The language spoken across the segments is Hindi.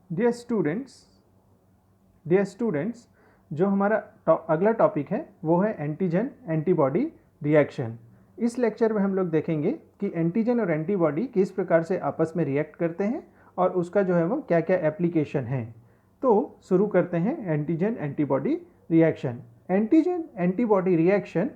डियर स्टूडेंट्स, जो हमारा अगला टॉपिक है वो है एंटीजन एंटीबॉडी रिएक्शन। इस लेक्चर में हम लोग देखेंगे कि एंटीजन और एंटीबॉडी किस प्रकार से आपस में रिएक्ट करते हैं और उसका जो है वो क्या क्या एप्लीकेशन है। तो शुरू करते हैं antigen antibody reaction. Antigen antibody reaction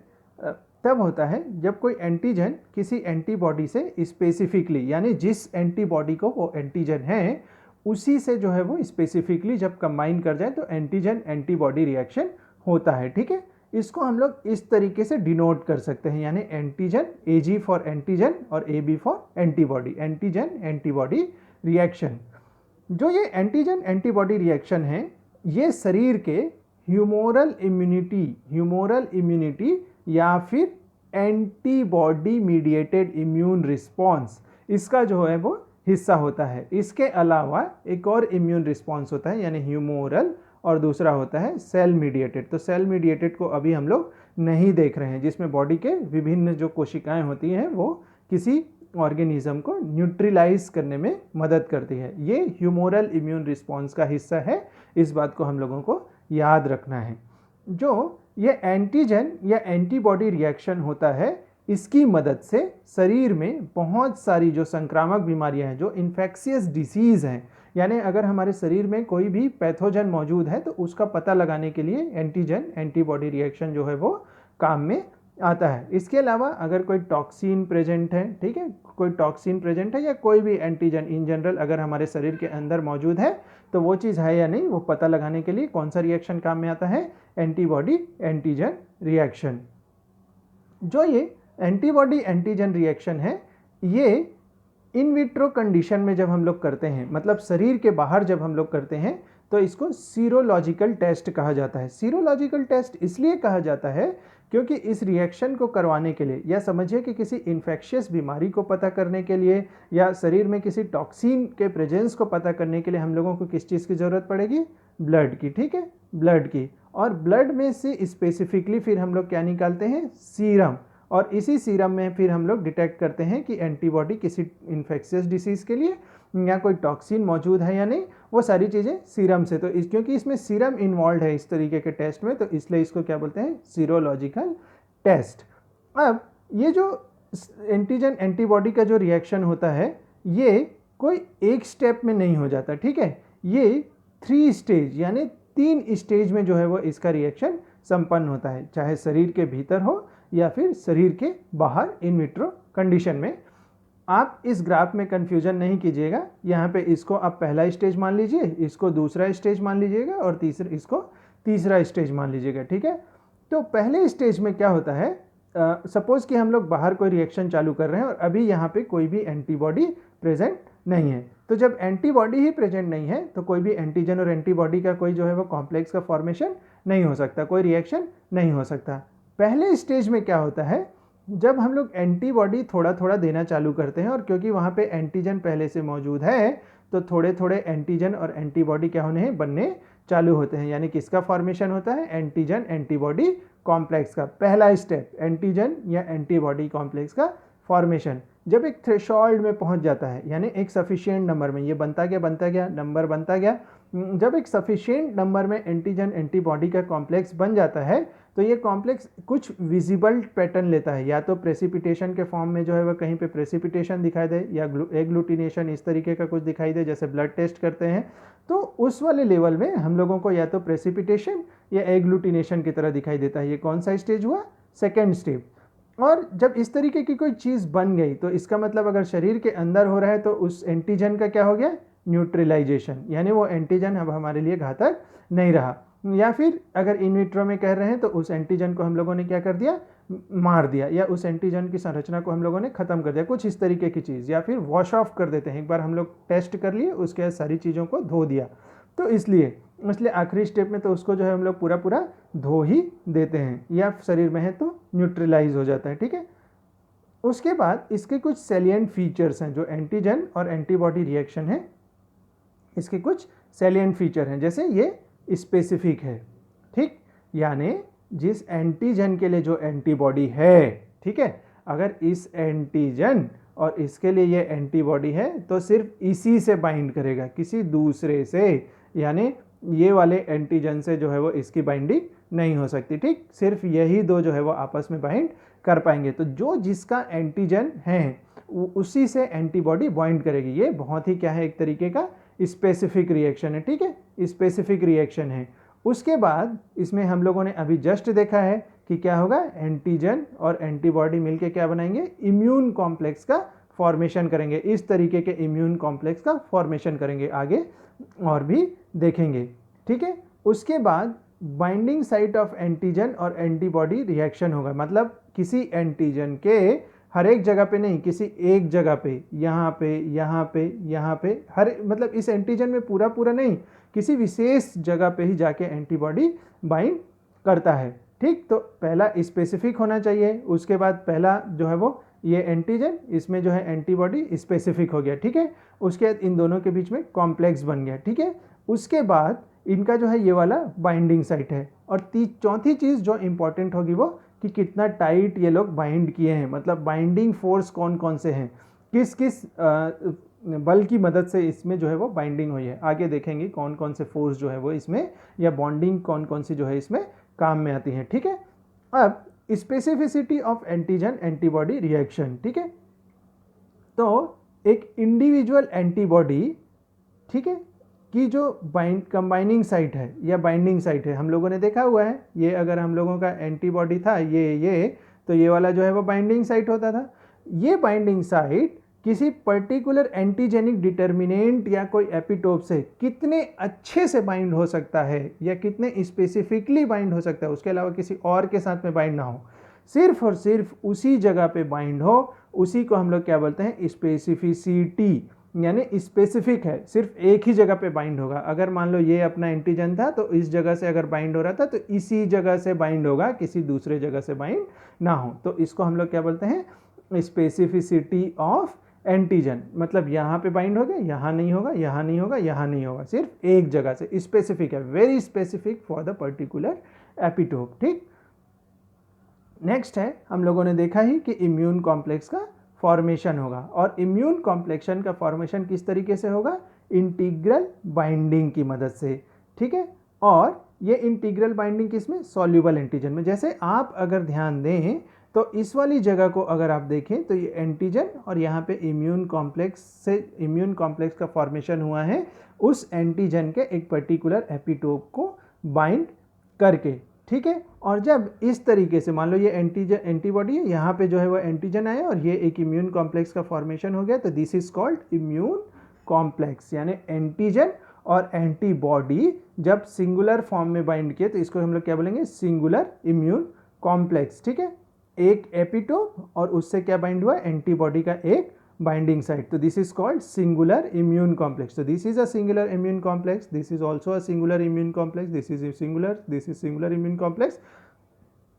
तब होता है जब कोई एंटीजन किसी एंटीबॉडी से स्पेसिफिकली, यानी जिस एंटीबॉडी को वो एंटीजन है उसी से जो है वो स्पेसिफिकली जब कंबाइन कर जाए तो एंटीजन एंटीबॉडी रिएक्शन होता है। ठीक है, इसको हम लोग इस तरीके से डिनोट कर सकते हैं, यानी एंटीजन, एजी फॉर एंटीजन और AB for antibody, antigen antibody reaction. जो ये एंटीजन एंटीबॉडी रिएक्शन है ये शरीर के ह्यूमोरल इम्यूनिटी या फिर एंटीबॉडी मीडिएटेड इम्यून रिस्पॉन्स, इसका जो है वो हिस्सा होता है। इसके अलावा एक और इम्यून रिस्पॉन्स होता है यानी ह्यूमोरल, और दूसरा होता है सेल मीडिएटेड। तो सेल मीडिएटेड को अभी हम लोग नहीं देख रहे हैं, जिसमें बॉडी के विभिन्न जो कोशिकाएं होती हैं वो किसी ऑर्गेनिज्म को न्यूट्रलाइज करने में मदद करती है। ये ह्यूमोरल इम्यून रिस्पॉन्स का हिस्सा है, इस बात को हम लोगों को याद रखना है। जो ये एंटीजन या एंटीबॉडी रिएक्शन होता है इसकी मदद से शरीर में बहुत सारी जो संक्रामक बीमारियां हैं, जो इन्फेक्शियस डिसीज़ हैं, यानी अगर हमारे शरीर में कोई भी पैथोजन मौजूद है तो उसका पता लगाने के लिए एंटीजन एंटीबॉडी रिएक्शन जो है वो काम में आता है। इसके अलावा अगर कोई टॉक्सिन प्रेजेंट है, ठीक है, कोई टॉक्सिन प्रेजेंट है या कोई भी एंटीजन इन जनरल अगर हमारे शरीर के अंदर मौजूद है तो वो चीज़ है या नहीं वो पता लगाने के लिए कौन सा रिएक्शन काम में आता है, एंटीबॉडी एंटीजन रिएक्शन। जो ये एंटीबॉडी एंटीजन रिएक्शन है ये इन विट्रो कंडीशन में जब हम लोग करते हैं, मतलब शरीर के बाहर जब हम लोग करते हैं तो इसको सीरोलॉजिकल टेस्ट कहा जाता है। सीरोलॉजिकल टेस्ट इसलिए कहा जाता है क्योंकि इस रिएक्शन को करवाने के लिए, या समझिए कि किसी इन्फेक्शियस बीमारी को पता करने के लिए या शरीर में किसी टॉक्सिन के प्रेजेंस को पता करने के लिए हम लोगों को किस चीज़ की ज़रूरत पड़ेगी, ब्लड की। ठीक है, ब्लड की। और ब्लड में से स्पेसिफिकली फिर हम लोग क्या निकालते हैं, सीरम, और इसी सीरम में फिर हम लोग डिटेक्ट करते हैं कि एंटीबॉडी किसी इन्फेक्शियस डिसीज़ के लिए या कोई टॉक्सिन मौजूद है या नहीं, वो सारी चीज़ें सीरम से। तो क्योंकि इसमें सीरम इन्वॉल्व है इस तरीके के टेस्ट में, तो इसलिए इसको क्या बोलते हैं, सीरोलॉजिकल टेस्ट। अब ये जो एंटीजन एंटीबॉडी का जो रिएक्शन होता है ये कोई एक स्टेप में नहीं हो जाता। ठीक है, ये 3 स्टेज यानी 3 स्टेज में जो है वो इसका रिएक्शन संपन्न होता है, चाहे शरीर के भीतर हो या फिर शरीर के बाहर इन विट्रो कंडीशन में। आप इस ग्राफ में कंफ्यूजन नहीं कीजिएगा, यहाँ पे इसको आप पहला स्टेज मान लीजिए, इसको दूसरा स्टेज मान लीजिएगा और इसको तीसरा स्टेज मान लीजिएगा। ठीक है, तो पहले स्टेज में क्या होता है, सपोज कि हम लोग बाहर कोई रिएक्शन चालू कर रहे हैं और अभी यहाँ पे कोई भी एंटीबॉडी प्रेजेंट नहीं है। तो जब एंटीबॉडी ही प्रेजेंट नहीं है तो कोई भी एंटीजन और एंटीबॉडी का कोई जो है वो कॉम्प्लेक्स का फॉर्मेशन नहीं हो सकता, कोई रिएक्शन नहीं हो सकता। पहले स्टेज में क्या होता है, जब हम लोग एंटीबॉडी थोड़ा थोड़ा देना चालू करते हैं और क्योंकि वहाँ पे एंटीजन पहले से मौजूद है तो थोड़े थोड़े एंटीजन और एंटीबॉडी क्या होने हैं, बनने चालू होते हैं। यानी किसका फॉर्मेशन होता है, एंटीजन एंटीबॉडी कॉम्प्लेक्स का। पहला स्टेप एंटीजन या एंटीबॉडी कॉम्प्लेक्स का फॉर्मेशन जब एक थ्रेशोल्ड में पहुंच जाता है, यानी एक सफिशिएंट नंबर में, ये बनता गया नंबर बनता गया, जब एक सफिशिएंट नंबर में एंटीजन एंटीबॉडी का कॉम्प्लेक्स बन जाता है तो ये कॉम्प्लेक्स कुछ विजिबल पैटर्न लेता है, या तो प्रेसिपिटेशन के फॉर्म में जो है वह कहीं पे प्रेसिपिटेशन दिखाई दे या एग्लूटिनेशन इस तरीके का कुछ दिखाई दे, जैसे ब्लड टेस्ट करते हैं तो उस वाले लेवल में हम लोगों को या तो प्रेसिपिटेशन या एग्लूटिनेशन की तरह दिखाई देता है। ये कौन सा स्टेज हुआ, सेकेंड स्टेज। और जब इस तरीके की कोई चीज़ बन गई तो इसका मतलब अगर शरीर के अंदर हो रहा है तो उस एंटीजन का क्या हो गया, न्यूट्रलाइजेशन, यानी वो एंटीजन अब हमारे लिए घातक नहीं रहा। या फिर अगर इन विट्रो में कह रहे हैं तो उस एंटीजन को हम लोगों ने क्या कर दिया, मार दिया, या उस एंटीजन की संरचना को हम लोगों ने खत्म कर दिया, कुछ इस तरीके की चीज़, या फिर वॉश ऑफ कर देते हैं। एक बार हम लोग टेस्ट कर लिए उसके बाद सारी चीज़ों को धो दिया, तो इसलिए आखिरी स्टेप में तो उसको जो है हम लोग पूरा धो ही देते हैं, या शरीर में है तो न्यूट्रलाइज हो जाता है। ठीक है, उसके बाद इसके कुछ सैलिएंट फीचर्स हैं, जो एंटीजन और एंटीबॉडी रिएक्शन है इसके कुछ सैलिएंट फीचर हैं, जैसे ये स्पेसिफिक है। ठीक, यानी जिस एंटीजन के लिए जो एंटीबॉडी है, ठीक है, अगर इस एंटीजन और इसके लिए ये एंटीबॉडी है, तो सिर्फ इसी से बाइंड करेगा, किसी दूसरे से, यानी ये वाले एंटीजन से जो है वो इसकी बाइंडिंग नहीं हो सकती। ठीक, सिर्फ यही दो जो है वो आपस में बाइंड कर पाएंगे। तो जो जिसका एंटीजन है उसी से एंटीबॉडी बाइंड करेगी। ये बहुत ही क्या है, एक तरीके का स्पेसिफिक रिएक्शन है। ठीक है, स्पेसिफिक रिएक्शन है। उसके बाद इसमें हम लोगों ने अभी जस्ट देखा है कि क्या होगा, एंटीजन और एंटीबॉडी मिलके क्या बनाएंगे, इम्यून कॉम्प्लेक्स का फॉर्मेशन करेंगे। इस तरीके के इम्यून कॉम्प्लेक्स का फॉर्मेशन करेंगे, आगे और भी देखेंगे। ठीक है, उसके बाद बाइंडिंग साइट ऑफ एंटीजन और एंटीबॉडी रिएक्शन होगा, मतलब किसी एंटीजन के हर एक जगह पे नहीं, किसी एक जगह पे, यहाँ पे, यहाँ पे, यहाँ पे, हर मतलब इस एंटीजन में पूरा पूरा नहीं, किसी विशेष जगह पे ही जाके एंटीबॉडी बाइंड करता है। ठीक, तो पहला स्पेसिफिक होना चाहिए, उसके बाद पहला जो है वो ये एंटीजन, इसमें जो है एंटीबॉडी स्पेसिफिक हो गया। ठीक है, उसके बाद इन दोनों के बीच में कॉम्प्लेक्स बन गया। ठीक है, उसके बाद इनका जो है ये वाला बाइंडिंग साइट है। और चौथी चीज़ जो इंपॉर्टेंट होगी वो कि कितना टाइट ये लोग बाइंड किए हैं, मतलब बाइंडिंग फोर्स कौन कौन से हैं, किस किस बल की मदद से इसमें जो है वो बाइंडिंग हुई है। आगे देखेंगे कौन कौन से फोर्स जो है वो इसमें, या बॉन्डिंग कौन कौन सी जो है इसमें काम में आती है। ठीक है, अब specificity of antigen antibody reaction. ठीक है, तो एक इंडिविजुअल एंटीबॉडी, ठीक है, कि जो कंबाइनिंग साइट है या बाइंडिंग साइट है, हम लोगों ने देखा हुआ है, ये अगर हम लोगों का एंटीबॉडी था ये तो ये वाला जो है वो बाइंडिंग साइट होता था। ये बाइंडिंग साइट किसी पर्टिकुलर एंटीजेनिक डिटर्मिनेंट या कोई एपिटोप से कितने अच्छे से बाइंड हो सकता है या कितने स्पेसिफिकली बाइंड हो सकता है, उसके अलावा किसी और के साथ में बाइंड ना हो, सिर्फ और सिर्फ उसी जगह पे बाइंड हो, उसी को हम लोग क्या बोलते हैं, स्पेसिफिसिटी। यानी स्पेसिफिक है, सिर्फ एक ही जगह पे बाइंड होगा। अगर मान लो ये अपना एंटीजन था तो इस जगह से अगर बाइंड हो रहा था तो इसी जगह से बाइंड होगा, किसी दूसरे जगह से बाइंड ना हो। तो इसको हम लोग क्या बोलते हैं, स्पेसिफिसिटी ऑफ एंटीजन। मतलब यहाँ पे बाइंड हो गया, यहाँ नहीं होगा, यहाँ नहीं होगा, यहाँ नहीं होगा, सिर्फ एक जगह से स्पेसिफिक है, very specific for the particular epitope. ठीक, नेक्स्ट है, हम लोगों ने देखा ही कि इम्यून कॉम्प्लेक्स का फॉर्मेशन होगा। और इम्यून कॉम्प्लेक्शन का फॉर्मेशन किस तरीके से होगा, इंटीग्रल बाइंडिंग की मदद से। ठीक है, और ये इंटीग्रल बाइंडिंग किसमें, सॉल्युबल एंटीजन में। जैसे आप अगर ध्यान दें तो इस वाली जगह को अगर आप देखें तो ये एंटीजन और यहाँ पे इम्यून कॉम्प्लेक्स का फॉर्मेशन हुआ है उस एंटीजन के एक पर्टिकुलर एपिटोप को बाइंड करके। ठीक है, और जब इस तरीके से मान लो ये एंटीबॉडी है, यहाँ पे जो है वो एंटीजन आया और ये एक इम्यून कॉम्प्लेक्स का फॉर्मेशन हो गया, तो this is called immune complex. यानी एंटीजन और एंटीबॉडी जब सिंगुलर फॉर्म में बाइंड किए तो इसको हम लोग क्या बोलेंगे, सिंगुलर इम्यून कॉम्प्लेक्स। ठीक है, एक एपिटोप और उससे क्या बाइंड हुआ, एंटीबॉडी का एक बाइंडिंग साइट, तो this is called singular immune complex. तो this is a singular immune complex, this is also a singular immune complex, this is singular immune complex.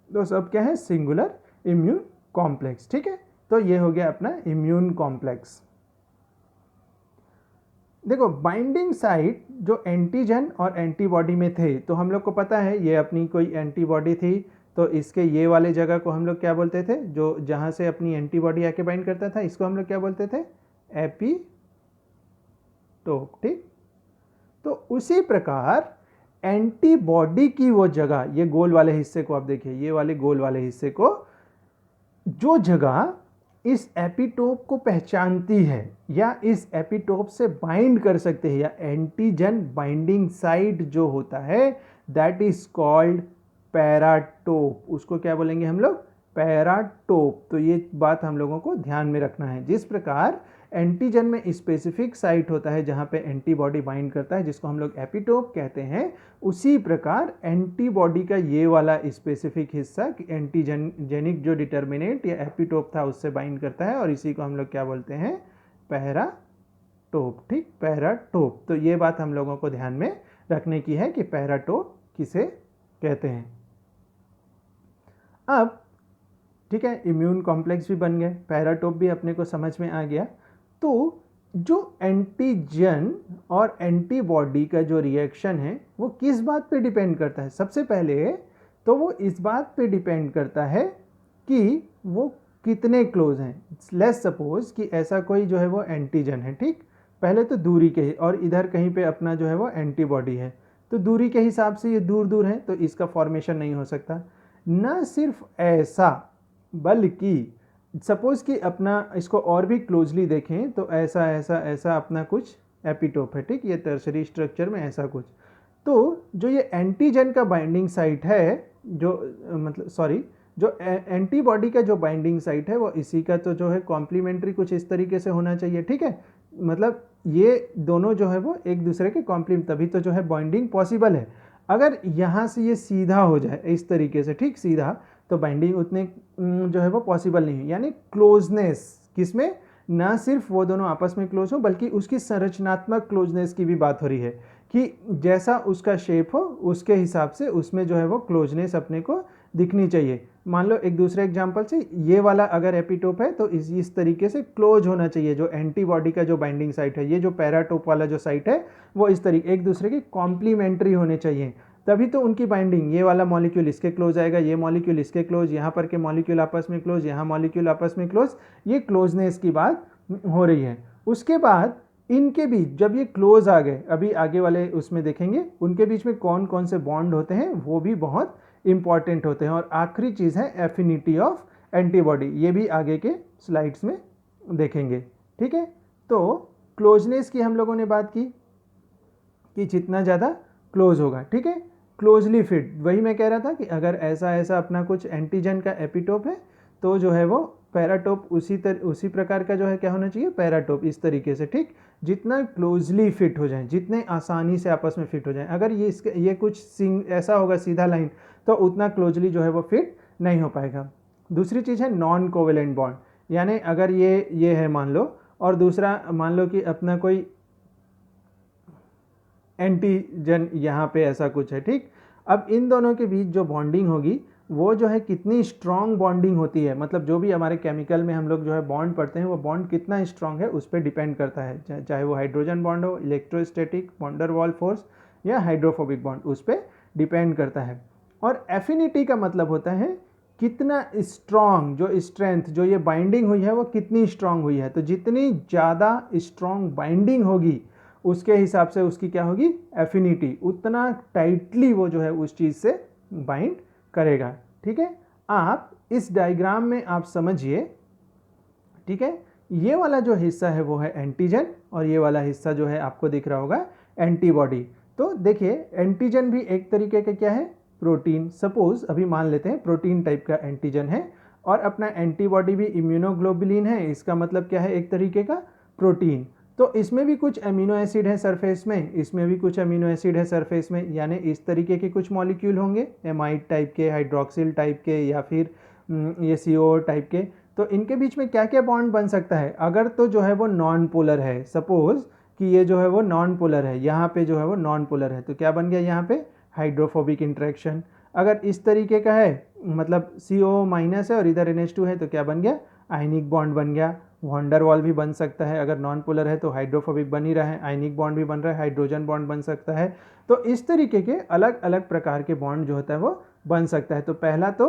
तो सब क्या है, सिंगुलर इम्यून कॉम्प्लेक्स। ठीक है, तो ये हो गया अपना इम्यून कॉम्प्लेक्स। देखो बाइंडिंग साइट जो एंटीजन और एंटीबॉडी में थे, तो हम लोग को पता है ये अपनी कोई एंटीबॉडी थी, तो इसके ये वाले जगह को हम लोग क्या बोलते थे, जो जहाँ से अपनी एंटीबॉडी आके बाइंड करता था, इसको हम लोग क्या बोलते थे, एपिटोप। ठीक, तो उसी प्रकार एंटीबॉडी की वो जगह, ये गोल वाले हिस्से को आप देखिए, ये वाले गोल वाले हिस्से को, जो जगह इस एपिटोप को पहचानती है या इस एपिटोप से बाइंड कर सकते हैं, या एंटीजन बाइंडिंग साइट जो होता है, दैट इज कॉल्ड पैराटोप। उसको क्या बोलेंगे हम लोग, पैराटोप। तो ये बात हम लोगों को ध्यान में रखना है। जिस प्रकार एंटीजन में स्पेसिफिक साइट होता है जहाँ पे एंटीबॉडी बाइंड करता है, जिसको हम लोग एपिटोप कहते हैं, उसी प्रकार एंटीबॉडी का ये वाला स्पेसिफिक हिस्सा एंटीजेनिक जो डिटर्मिनेंट या एपिटोप था उससे बाइंड करता है, और इसी को हम लोग क्या बोलते हैं, पैराटोप। ठीक, पैराटोप। तो ये बात हम लोगों को ध्यान में रखने की है कि पैराटोप किसे कहते हैं। अब ठीक है, इम्यून कॉम्प्लेक्स भी बन गए, पैराटोप भी अपने को समझ में आ गया। तो जो एंटीजन और एंटीबॉडी का जो रिएक्शन है वो किस बात पे डिपेंड करता है, सबसे पहले तो वो इस बात पे डिपेंड करता है कि वो कितने क्लोज हैं। लेट्स सपोज कि ऐसा कोई जो है वो एंटीजन है, ठीक, पहले तो दूरी के ही, और इधर कहीं पे अपना जो है वो एंटीबॉडी है, तो दूरी के हिसाब से ये दूर दूर है तो इसका फॉर्मेशन नहीं हो सकता। ना सिर्फ ऐसा, बल्कि सपोज कि अपना इसको और भी क्लोजली देखें तो ऐसा ऐसा ऐसा अपना कुछ एपिटोप है, ठीक, ये टर्शरी स्ट्रक्चर में ऐसा कुछ। तो जो ये एंटीजन का बाइंडिंग साइट है, जो मतलब सॉरी, जो एंटीबॉडी का जो बाइंडिंग साइट है वो इसी का तो जो है कॉम्प्लीमेंट्री कुछ इस तरीके से होना चाहिए, ठीक है। मतलब ये दोनों जो है वो एक दूसरे के कॉम्प्लीमेंट, तभी तो जो है बाइंडिंग पॉसिबल है। अगर यहाँ से ये सीधा हो जाए इस तरीके से, ठीक, सीधा, तो बाइंडिंग उतने जो है वो पॉसिबल नहीं है। यानी क्लोजनेस किसमें, ना सिर्फ वो दोनों आपस में क्लोज हो बल्कि उसकी संरचनात्मक क्लोजनेस की भी बात हो रही है कि जैसा उसका शेप हो उसके हिसाब से उसमें जो है वो क्लोजनेस अपने को दिखनी चाहिए। मान लो एक दूसरे एग्जांपल से, ये वाला अगर एपिटोप है तो इस तरीके से क्लोज होना चाहिए, जो एंटीबॉडी का जो बाइंडिंग साइट है, ये जो पैराटोप वाला जो साइट है वो इस तरीके एक दूसरे के कॉम्प्लीमेंट्री होने चाहिए, तभी तो उनकी बाइंडिंग, ये वाला मॉलिक्यूल इसके क्लोज आएगा, ये मॉलिक्यूल इसके क्लोज, यहाँ पर के मॉलिक्यूल आपस में क्लोज, यहाँ मॉलिक्यूल आपस में क्लोज, ये क्लोजनेस की बात हो रही है। उसके बाद इनके बीच जब ये क्लोज आ गए, अभी आगे वाले उसमें देखेंगे उनके बीच में कौन कौन से बॉन्ड होते हैं, वो भी बहुत इंपॉर्टेंट होते हैं। और आखिरी चीज़ है एफिनिटी ऑफ एंटीबॉडी, ये भी आगे के स्लाइड्स में देखेंगे, ठीक है। तो क्लोजनेस की हम लोगों ने बात की कि जितना ज़्यादा क्लोज होगा, ठीक है, क्लोजली फिट, वही मैं कह रहा था कि अगर ऐसा ऐसा अपना कुछ एंटीजन का एपिटोप है तो जो है वो पैराटोप उसी प्रकार का जो है क्या होना चाहिए, पैराटोप इस तरीके से, ठीक, जितना क्लोजली फिट हो जाए, जितने आसानी से आपस में फिट हो जाए। अगर ये कुछ ऐसा होगा सीधा लाइन तो उतना क्लोजली जो है वो फिट नहीं हो पाएगा। दूसरी चीज़ है नॉन कोवेलेंट बॉन्ड, यानी अगर ये है मान लो, और दूसरा मान लो कि अपना कोई एंटीजन यहाँ पे ऐसा कुछ है, ठीक, अब इन दोनों के बीच जो बॉन्डिंग होगी वो जो है कितनी स्ट्रॉन्ग बॉन्डिंग होती है, मतलब जो भी हमारे केमिकल में हम लोग जो है बॉन्ड पढ़ते हैं वो बॉन्ड कितना स्ट्रॉन्ग है उस पर डिपेंड करता है, चाहे वो हाइड्रोजन बॉन्ड हो, electrostatic, van der Waals force या हाइड्रोफोबिक बॉन्ड, उस पर डिपेंड करता है। और एफिनिटी का मतलब होता है कितना स्ट्रॉन्ग, जो स्ट्रेंथ, जो ये बाइंडिंग हुई है वो कितनी स्ट्रॉन्ग हुई है। तो जितनी ज़्यादा स्ट्रॉन्ग बाइंडिंग होगी उसके हिसाब से उसकी क्या होगी, एफिनिटी, उतना टाइटली वो जो है उस चीज़ से बाइंड करेगा, ठीक है। आप इस डायग्राम में आप समझिए, ठीक है, ये वाला जो हिस्सा है वो है एंटीजन और ये वाला हिस्सा जो है आपको दिख रहा होगा एंटीबॉडी। तो देखिए एंटीजन भी एक तरीके का क्या है, प्रोटीन, सपोज अभी मान लेते हैं प्रोटीन टाइप का एंटीजन है, और अपना एंटीबॉडी भी इम्यूनोग्लोबुलिन है, इसका मतलब क्या है, एक तरीके का प्रोटीन। तो इसमें भी कुछ अमीनो एसिड है सरफेस में, इसमें भी कुछ अमीनो एसिड है सरफेस में, यानी इस तरीके के कुछ मॉलिक्यूल होंगे, एमाइड टाइप के, हाइड्रोक्सिल टाइप के, या फिर ये CO टाइप के। तो इनके बीच में क्या क्या बॉन्ड बन सकता है, अगर तो जो है वो नॉन पोलर है, सपोज कि ये जो है वो नॉन पोलर है, यहाँ पे जो है वो नॉन पोलर है, तो क्या बन गया यहाँ पे, हाइड्रोफोबिक इंटरेक्शन। अगर इस तरीके का है, मतलब CO- है और इधर NH2 है, तो क्या बन गया, आयनिक बॉन्ड बन गया। वॉन डेर वाल भी बन सकता है, अगर नॉन पोलर है तो हाइड्रोफोबिक बन ही रहा है, आयनिक बॉन्ड भी बन रहा है, हाइड्रोजन बॉन्ड बन सकता है। तो इस तरीके के अलग अलग प्रकार के बॉन्ड जो होता है वो बन सकता है। तो पहला तो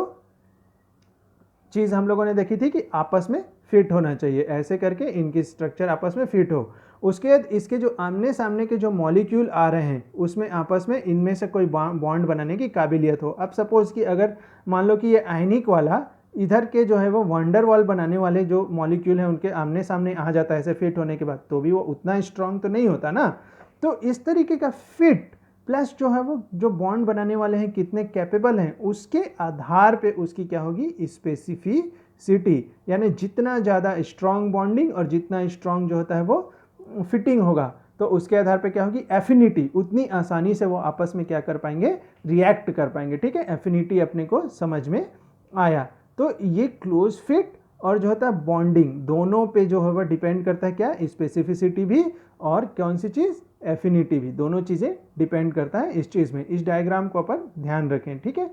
चीज़ हम लोगों ने देखी थी कि आपस में फिट होना चाहिए, ऐसे करके इनकी स्ट्रक्चर आपस में फिट हो। उसके बाद इसके जो आमने सामने के जो मॉलिक्यूल आ रहे हैं उसमें आपस में इनमें से कोई बॉन्ड बनाने की काबिलियत हो। अब सपोज कि अगर मान लो कि ये आयनिक वाला इधर के जो है वो वॉन डेर वाल बनाने वाले जो मॉलिक्यूल हैं उनके आमने सामने आ जाता है ऐसे फिट होने के बाद, तो भी वो उतना स्ट्रांग तो नहीं होता ना। तो इस तरीके का फिट प्लस जो है वो जो बॉन्ड बनाने वाले हैं कितने कैपेबल हैं उसके आधार पे उसकी क्या होगी, स्पेसिफिसिटी, यानी जितना ज़्यादा स्ट्रांग बॉन्डिंग और जितना स्ट्रांग जो होता है वो फिटिंग होगा, तो उसके आधार पे क्या होगी, एफिनिटी, उतनी आसानी से वो आपस में क्या कर पाएंगे, रिएक्ट कर पाएंगे, ठीक है। एफिनिटी अपने को समझ में आया। तो ये क्लोज फिट और जो होता है बॉन्डिंग दोनों पे जो है वो डिपेंड करता है क्या, स्पेसिफिसिटी भी और कौन सी चीज़, एफिनिटी भी, दोनों चीज़ें डिपेंड करता है इस चीज़ में। इस डायग्राम को अपन ध्यान रखें, ठीक है।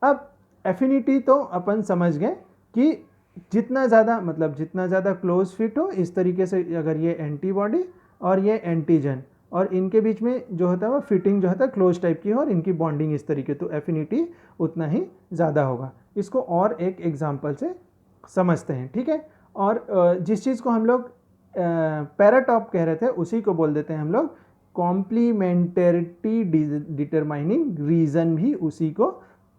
अब एफिनिटी तो अपन समझ गए कि जितना ज़्यादा मतलब जितना ज़्यादा क्लोज फिट हो, इस तरीके से अगर ये एंटीबॉडी और ये एंटीजन और इनके बीच में जो होता है वो फिटिंग जो होता है क्लोज टाइप की हो और इनकी बॉन्डिंग इस तरीके, तो एफिनिटी उतना ही ज़्यादा होगा। इसको और एक एग्जांपल से समझते हैं, ठीक है। और जिस चीज़ को हम लोग पैराटॉप कह रहे थे उसी को बोल देते हैं हम लोग कॉम्प्लीमेंटरिटी डिटरमाइनिंग रीज़न, भी उसी को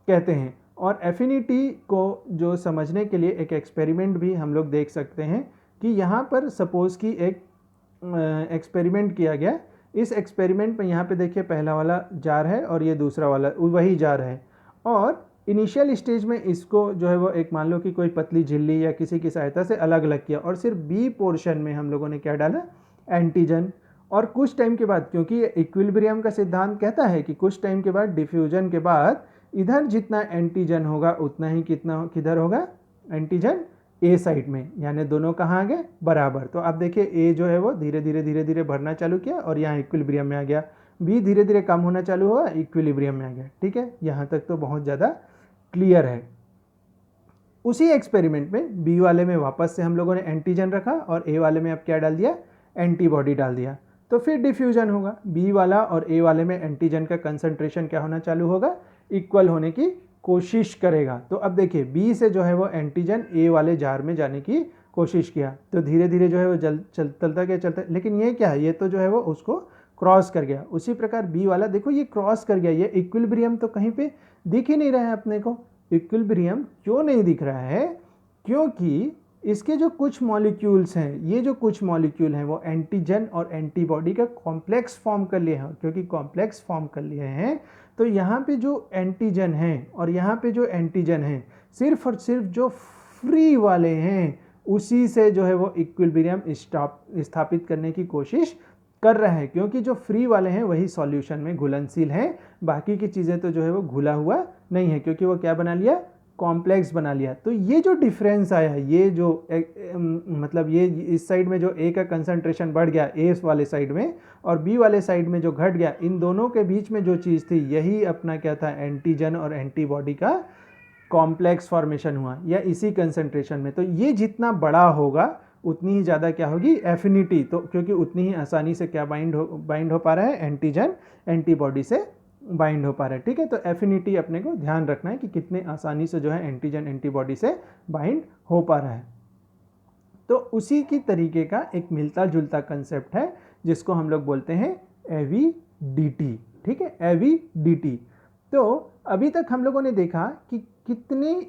कहते हैं। और एफिनिटी को जो समझने के लिए एक एक्सपेरिमेंट भी हम लोग देख सकते हैं कि यहाँ पर सपोज़ कि एक एक्सपेरिमेंट किया गया। इस एक्सपेरिमेंट में यहाँ पे देखिए पहला वाला जार है और ये दूसरा वाला वही जार है, और इनिशियल स्टेज में इसको जो है वो एक मान लो कि कोई पतली झिल्ली या किसी की सहायता से अलग अलग किया, और सिर्फ बी पोर्शन में हम लोगों ने क्या डाला, एंटीजन। और कुछ टाइम के बाद, क्योंकि ये इक्विलिब्रियम का सिद्धांत कहता है कि कुछ टाइम के बाद डिफ्यूजन के बाद इधर जितना एंटीजन होगा उतना ही कितना किधर होगा, एंटीजन ए साइड में, यानी दोनों कहाँ आ गए, बराबर। तो आप देखिए ए जो है वो धीरे धीरे भरना चालू किया और यहाँ इक्विलिब्रियम में आ गया, बी धीरे धीरे कम होना चालू हुआ, इक्विलिब्रियम में आ गया, ठीक है। यहाँ तक तो बहुत ज़्यादा क्लियर है। उसी एक्सपेरिमेंट में बी वाले में वापस से हम लोगों ने एंटीजन रखा और ए वाले में अब क्या डाल दिया, एंटीबॉडी डाल दिया, तो फिर डिफ्यूजन होगा। बी वाला और ए वाले में एंटीजन का कंसंट्रेशन क्या होना चालू होगा, इक्वल होने की कोशिश करेगा। तो अब देखिए बी से जो है वो एंटीजन ए वाले जार में जाने की कोशिश किया, तो धीरे धीरे जो है वो चलता गया चलता, लेकिन ये क्या है, ये तो जो है वो उसको क्रॉस कर गया। उसी प्रकार बी वाला देखो ये क्रॉस कर गया, ये इक्विलिब्रियम तो कहीं पे दिख ही नहीं रहा है अपने को। इक्विलिब्रियम क्यों नहीं दिख रहा है, क्योंकि इसके जो कुछ मॉलिक्यूल्स हैं, ये जो कुछ मॉलिक्यूल हैं वो एंटीजन और एंटीबॉडी का कॉम्प्लेक्स फॉर्म कर लिए हैं। क्योंकि कॉम्प्लेक्स फॉर्म कर लिए हैं तो यहाँ पे जो एंटीजन हैं और यहाँ पे जो एंटीजन हैं, सिर्फ और सिर्फ जो फ्री वाले हैं उसी से जो है वो इक्विलिब्रियम स्थापित करने की कोशिश कर रहा है। क्योंकि जो फ्री वाले हैं वही सॉल्यूशन में घुलनशील हैं, बाकी की चीज़ें तो जो है वो घुला हुआ नहीं है, क्योंकि वो क्या बना लिया, कॉम्प्लेक्स बना लिया। तो ये जो डिफरेंस आया, ये जो मतलब ये इस साइड में जो ए का कंसंट्रेशन बढ़ गया ए वाले साइड में, और बी वाले साइड में जो घट गया, इन दोनों के बीच में जो चीज़ थी यही अपना क्या था, एंटीजन और एंटीबॉडी का कॉम्प्लेक्स फॉर्मेशन हुआ, या इसी कंसंट्रेशन में। तो ये जितना बड़ा होगा उतनी ही ज़्यादा क्या होगी, एफिनिटी। तो क्योंकि उतनी ही आसानी से क्या बाइंड हो पा रहा है, एंटीजन एंटीबॉडी से बाइंड हो पा रहा है, ठीक है। तो एफिनिटी अपने को ध्यान रखना है कि कितने आसानी से जो है एंटीजन एंटीबॉडी से बाइंड हो पा रहा है। तो उसी की तरीके का एक मिलता जुलता कंसेप्ट है जिसको हम लोग बोलते हैं एवीडीटी, ठीक है, एवीडीटी। तो अभी तक हम लोगों ने देखा कि कितनी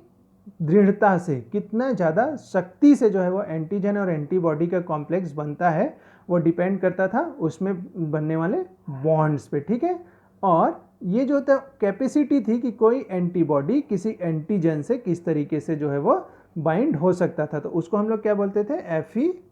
दृढ़ता से, कितना ज़्यादा शक्ति से जो है वो एंटीजन और एंटीबॉडी का कॉम्प्लेक्स बनता है, वो डिपेंड करता था उसमें बनने वाले बॉन्ड्स पे, ठीक है। और ये जो था कैपेसिटी थी कि कोई एंटीबॉडी किसी एंटीजन से किस तरीके से जो है वो बाइंड हो सकता था, तो उसको हम लोग क्या बोलते थे, एफिनिटी,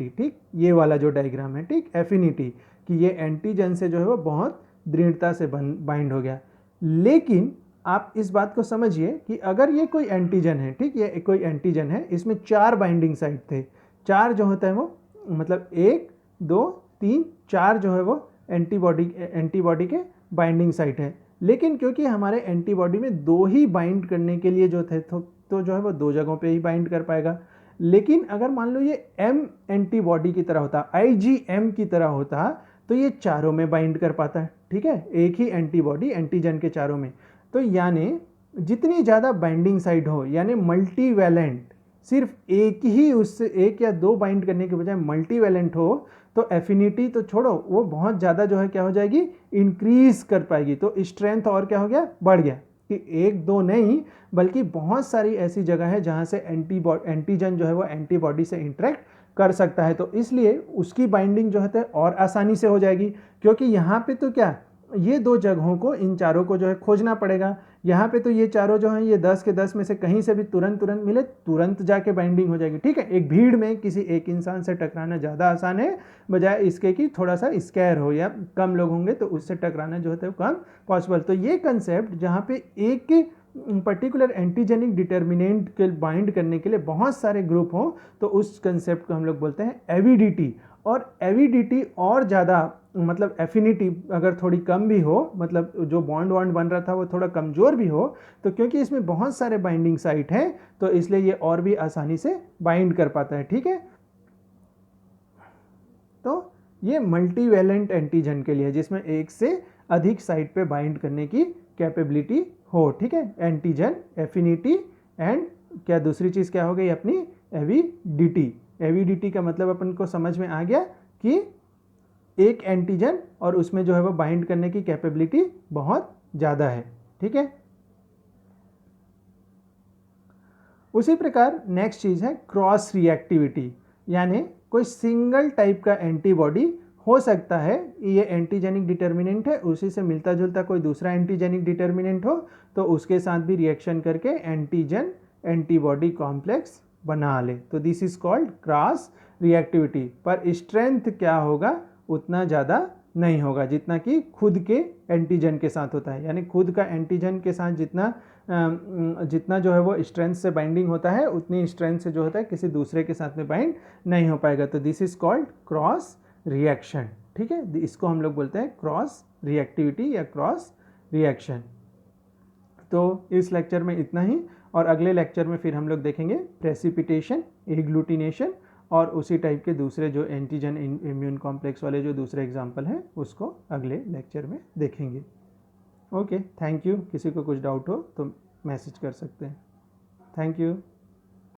ठीक। ये वाला जो डायग्राम है, ठीक, एफिनिटी, कि ये एंटीजन से जो है वो बहुत दृढ़ता से बाइंड हो गया। लेकिन आप इस बात को समझिए कि अगर ये कोई एंटीजन है, ठीक, ये कोई एंटीजन है, इसमें 4 बाइंडिंग साइट थे, 4 जो होता है वो मतलब 1 2 3 4 जो है वो एंटीबॉडी के बाइंडिंग साइट है। लेकिन क्योंकि हमारे एंटीबॉडी में 2 ही बाइंड करने के लिए जो थे तो जो है वो 2 जगहों पे ही बाइंड कर पाएगा। लेकिन अगर मान लो ये एम एंटीबॉडी की तरह होता, IgM की तरह होता, तो ये चारों में बाइंड कर पाता है, ठीक है, एक ही एंटीबॉडी एंटीजन के चारों में। तो यानी जितनी ज़्यादा बाइंडिंग साइट हो, यानी मल्टीवैलेंट, सिर्फ एक ही उससे 1 या 2 बाइंड करने के बजाय मल्टीवैलेंट हो, तो एफिनिटी तो छोड़ो, वो बहुत ज़्यादा जो है क्या हो जाएगी, इंक्रीज कर पाएगी। तो स्ट्रेंथ और क्या हो गया, बढ़ गया, कि 1 2 नहीं बल्कि बहुत सारी ऐसी जगह है जहाँ से एंटीजन जो है वो एंटीबॉडी से इंटरेक्ट कर सकता है। तो इसलिए उसकी बाइंडिंग जो है और आसानी से हो जाएगी, क्योंकि यहाँ पे तो क्या, ये 2 जगहों को, इन चारों को जो है खोजना पड़ेगा। यहाँ पे तो ये चारों जो हैं ये 10 के 10 में से कहीं से भी तुरंत मिले, तुरंत जाके बाइंडिंग हो जाएगी, ठीक है। एक भीड़ में किसी एक इंसान से टकराना ज़्यादा आसान है, बजाय इसके कि थोड़ा सा स्कैर हो या कम लोग होंगे तो उससे टकराना जो होता है कम पॉसिबल। तो ये कंसेप्ट जहाँ पे एक पर्टिकुलर एंटीजेनिक डिटर्मिनेंट के बाइंड करने के लिए बहुत सारे ग्रुप हों, तो उस कंसेप्ट को हम लोग बोलते हैं एवीडीटी। और एवीडीटी और ज़्यादा मतलब एफिनिटी अगर थोड़ी कम भी हो, मतलब जो बॉन्ड बन रहा था वो थोड़ा कमज़ोर भी हो, तो क्योंकि इसमें बहुत सारे बाइंडिंग साइट हैं तो इसलिए ये और भी आसानी से बाइंड कर पाता है, ठीक है। तो ये मल्टीवैलेंट एंटीजन के लिए जिसमें एक से अधिक साइट पे बाइंड करने की कैपेबिलिटी हो, ठीक है, एंटीजन, एफिनिटी एंड क्या दूसरी चीज़ क्या हो गई अपनी एविडिटी। एविडिटी का मतलब अपन को समझ में आ गया कि एक एंटीजन और उसमें जो है वो बाइंड करने की कैपेबिलिटी बहुत ज़्यादा है। ठीक है, उसी प्रकार नेक्स्ट चीज़ है क्रॉस रिएक्टिविटी, यानी कोई सिंगल टाइप का एंटीबॉडी हो सकता है, ये एंटीजेनिक डिटर्मिनेंट है, उसी से मिलता जुलता कोई दूसरा एंटीजेनिक डिटर्मिनेंट हो तो उसके साथ भी रिएक्शन करके एंटीजन एंटीबॉडी कॉम्प्लेक्स बना ले, तो this is called cross reactivity. पर स्ट्रेंथ क्या होगा, उतना ज़्यादा नहीं होगा जितना कि खुद के एंटीजन के साथ होता है, यानी खुद का एंटीजन के साथ जितना जो है वो स्ट्रेंथ से बाइंडिंग होता है उतनी स्ट्रेंथ से जो होता है किसी दूसरे के साथ में बाइंड नहीं हो पाएगा, तो this is called cross reaction. ठीक है, इसको हम लोग बोलते हैं क्रॉस रिएक्टिविटी या क्रॉस रिएक्शन। तो इस लेक्चर में इतना ही, और अगले लेक्चर में फिर हम लोग देखेंगे प्रेसिपिटेशन, एग्लूटिनेशन और उसी टाइप के दूसरे जो एंटीजन इम्यून कॉम्प्लेक्स वाले जो दूसरे एग्जाम्पल हैं उसको अगले लेक्चर में देखेंगे। Okay, thank you. किसी को कुछ डाउट हो तो मैसेज कर सकते हैं। Thank you.